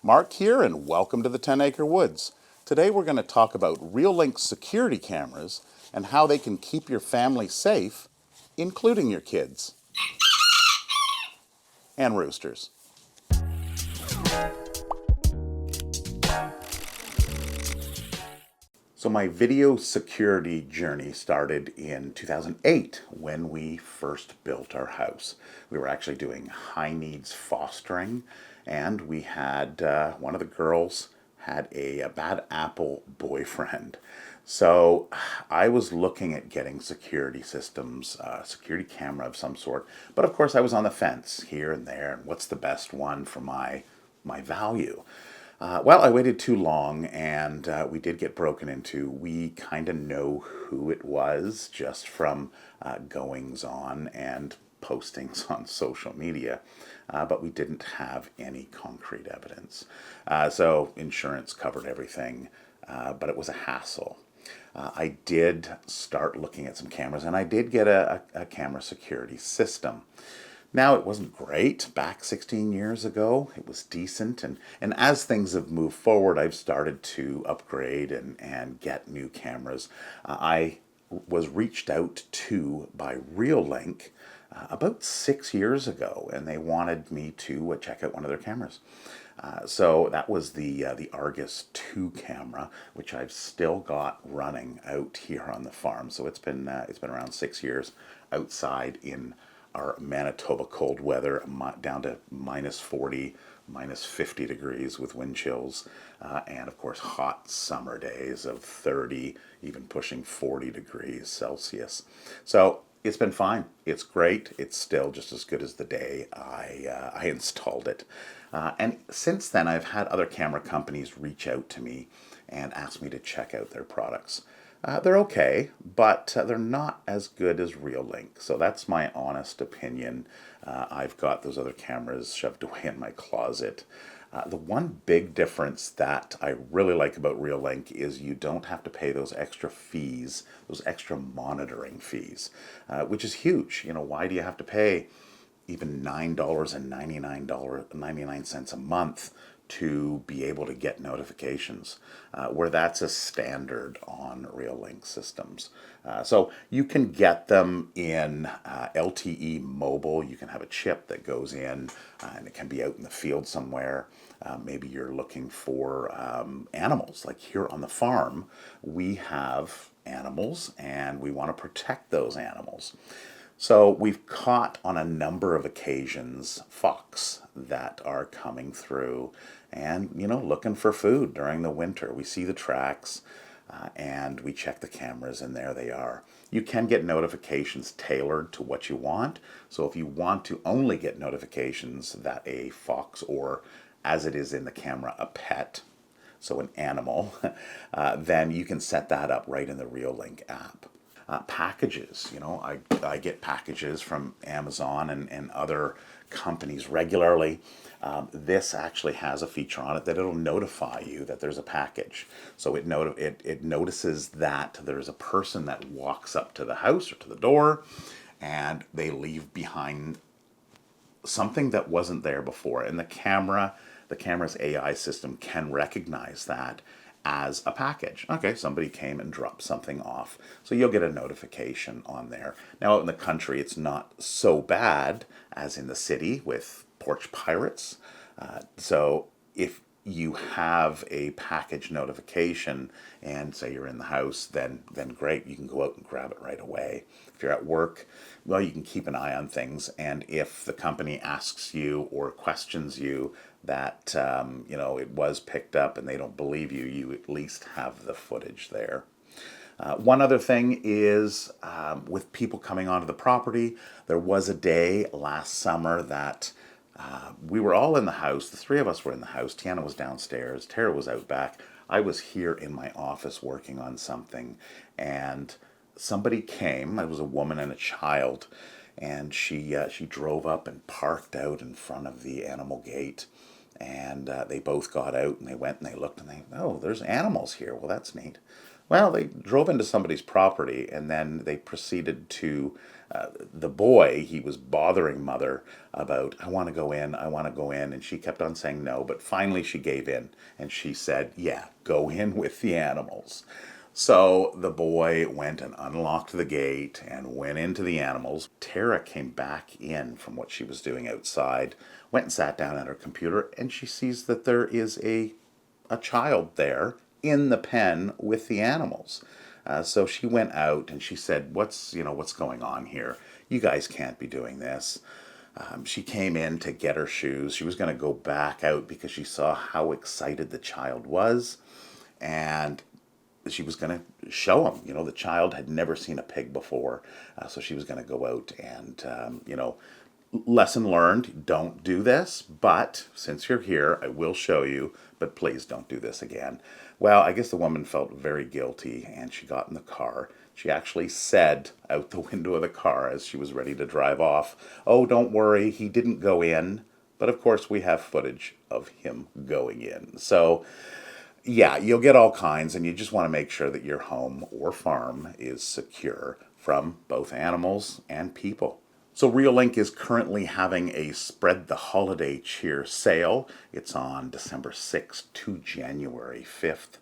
Mark here, and welcome to the 10 Acre Woods. Today we're going to talk about Reolink security cameras and how they can keep your family safe, including your kids and roosters. So my video security journey started in 2008 when we first built our house. We were actually doing high needs fostering, and we had one of the girls had a bad apple boyfriend. So I was looking at getting security systems, security camera of some sort. But of course I was on the fence here and there. And what's the best one for my value? Well, I waited too long, and we did get broken into. We kind of know who it was just from goings on and postings on social media, but we didn't have any concrete evidence. So insurance covered everything, but it was a hassle. I did start looking at some cameras, and I did get a camera security system. Now, it wasn't great back 16 years ago. It was decent. And as things have moved forward, I've started to upgrade and get new cameras. I was reached out to by Reolink about 6 years ago, and they wanted me to check out one of their cameras. So that was the Argus 2 camera, which I've still got running out here on the farm. So it's been around 6 years outside in our Manitoba cold weather, down to minus 40, minus 50 degrees with wind chills, and of course hot summer days of 30, even pushing 40 degrees Celsius. So it's been fine. It's great. It's still just as good as the day I installed it. And since then, I've had other camera companies reach out to me and ask me to check out their products. They're okay, but they're not as good as Reolink. So that's my honest opinion. I've got those other cameras shoved away in my closet. The one big difference that I really like about Reolink is you don't have to pay those extra fees, those extra monitoring fees, which is huge. You know, why do you have to pay even $9.99 a month to be able to get notifications, where that's a standard on Reolink systems. So you can get them in LTE mobile. You can have a chip that goes in, and it can be out in the field somewhere. Maybe you're looking for animals. Like here on the farm, we have animals, and we want to protect those animals. So we've caught on a number of occasions fox that are coming through and, looking for food during the winter. We see the tracks, and we check the cameras, and there they are. You can get notifications tailored to what you want. So if you want to only get notifications that a fox, or as it is in the camera, a pet, so an animal, then you can set that up right in the Reolink app. Packages. I get packages from Amazon and other companies regularly. This actually has a feature on it that it'll notify you that there's a package. So it notices that there's a person that walks up to the house or to the door, and they leave behind something that wasn't there before. And the camera's AI system can recognize that as a package. Okay, somebody came and dropped something off. So you'll get a notification on there. Now out in the country, it's not so bad as in the city with porch pirates. So if you have a package notification and say you're in the house, then great, you can go out and grab it right away. If you're at work, well, you can keep an eye on things, and if the company asks you or questions you that it was picked up and they don't believe you, you at least have the footage there. One other thing is with people coming onto the property, there was a day last summer that we were all in the house. The three of us were in the house. Tiana was downstairs. Tara was out back. I was here in my office working on something, and somebody came. It was a woman and a child, and she drove up and parked out in front of the animal gate. And they both got out and they went and they looked and oh, there's animals here. Well, that's neat. Well, they drove into somebody's property and then they proceeded to, the boy, he was bothering mother about, I want to go in, I want to go in. And she kept on saying no, but finally she gave in and she said, yeah, go in with the animals. So the boy went and unlocked the gate and went into the animals. Tara came back in from what she was doing outside, went and sat down at her computer, and she sees that there is a child there in the pen with the animals. So she went out and she said, what's going on here? You guys can't be doing this. She came in to get her shoes. She was going to go back out because she saw how excited the child was. And she was going to show him, the child had never seen a pig before. So she was going to go out and, lesson learned, don't do this, but since you're here, I will show you, but please don't do this again. Well, I guess the woman felt very guilty and she got in the car. She actually said out the window of the car as she was ready to drive off, oh, don't worry, he didn't go in. But of course, we have footage of him going in. So, yeah, you'll get all kinds, and you just want to make sure that your home or farm is secure from both animals and people. So Reolink is currently having a Spread the Holiday Cheer sale. It's on December 6th to January 5th.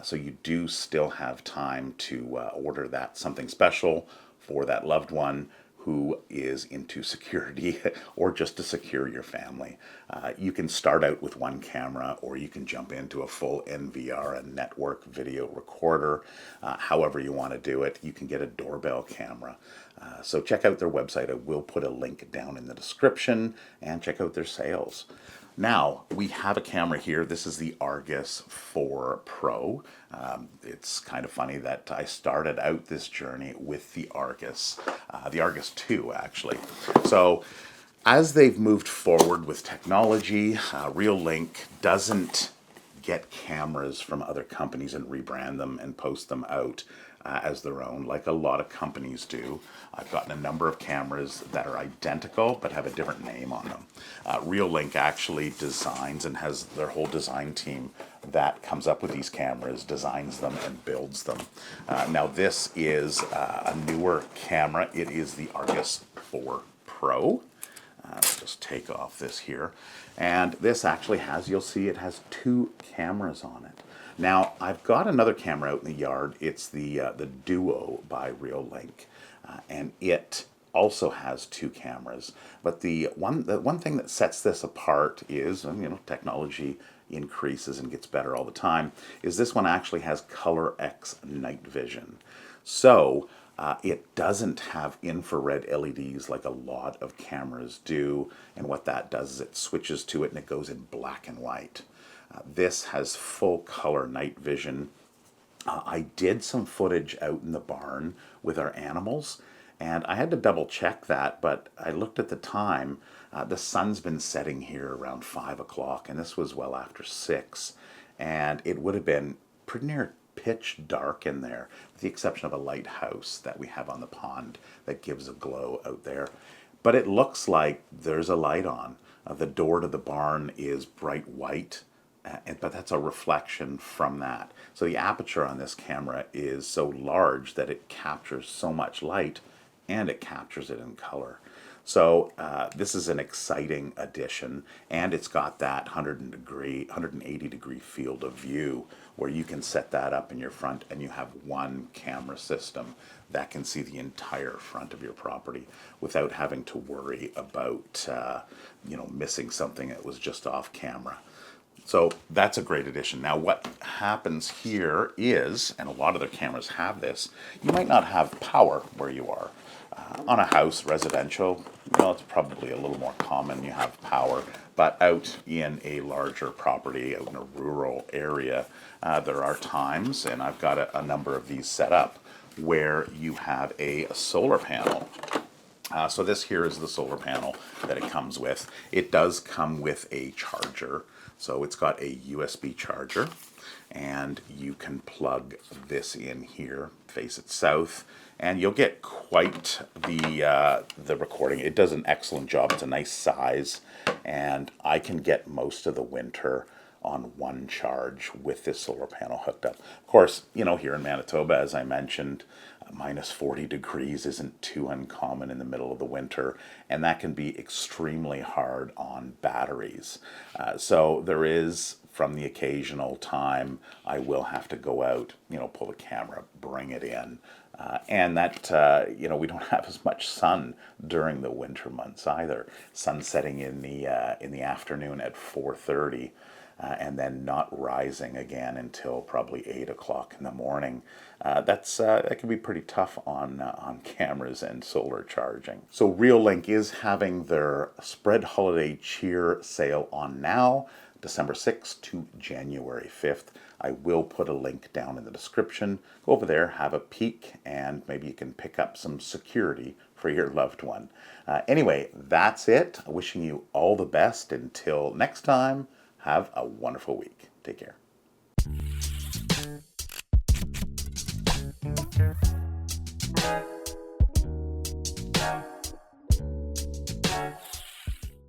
So you do still have time to order that something special for that loved one who is into security or just to secure your family. You can start out with one camera or you can jump into a full NVR, a network video recorder. However you want to do it, you can get a doorbell camera. So check out their website. I will put a link down in the description and check out their sales. Now, we have a camera here. This is the Argus 4 Pro. It's kind of funny that I started out this journey with the Argus 2, actually. So, as they've moved forward with technology, Reolink doesn't get cameras from other companies and rebrand them and post them out as their own, like a lot of companies do. I've gotten a number of cameras that are identical but have a different name on them. Reolink actually designs and has their whole design team that comes up with these cameras, designs them and builds them. Now this is a newer camera. It is the Argus 4 Pro. Let's just take off this here. And this actually has, you'll see it has 2 cameras on it. Now, I've got another camera out in the yard. It's the Duo by Reolink. And it also has 2 cameras. But the one thing that sets this apart is, technology increases and gets better all the time, is this one actually has Color X night vision. So, it doesn't have infrared LEDs like a lot of cameras do, and what that does is it switches to it and it goes in black and white. This has full color night vision. I did some footage out in the barn with our animals, and I had to double check that, but I looked at the time. The sun's been setting here around 5 o'clock, and this was well after 6, and it would have been pretty near pitch dark in there, with the exception of a lighthouse that we have on the pond that gives a glow out there. But it looks like there's a light on. The door to the barn is bright white, but that's a reflection from that. So the aperture on this camera is so large that it captures so much light and it captures it in color. So this is an exciting addition, and it's got that 180 degree field of view where you can set that up in your front and you have one camera system that can see the entire front of your property without having to worry about missing something that was just off camera. So that's a great addition. Now what happens here is, and a lot of their cameras have this, you might not have power where you are. On a house, residential, it's probably a little more common you have power, but out in a larger property, out in a rural area, there are times, and I've got a number of these set up, where you have a solar panel. So this here is the solar panel that it comes with. It does come with a charger. So it's got a USB charger, and you can plug this in here, face it south, and you'll get quite the recording. It does an excellent job. It's a nice size, and I can get most of the winter on one charge with this solar panel hooked up. Of course, here in Manitoba, as I mentioned, minus 40 degrees isn't too uncommon in the middle of the winter, and that can be extremely hard on batteries. So there is, from the occasional time, I will have to go out, pull the camera, bring it in. And that, we don't have as much sun during the winter months either. Sun setting in the afternoon at 4:30. And then not rising again until probably 8 o'clock in the morning. That can be pretty tough on cameras and solar charging. So Reolink is having their Spread Holiday Cheer sale on now, December 6th to January 5th. I will put a link down in the description. Go over there, have a peek, and maybe you can pick up some security for your loved one. Anyway, that's it. Wishing you all the best until next time. Have a wonderful week. Take care.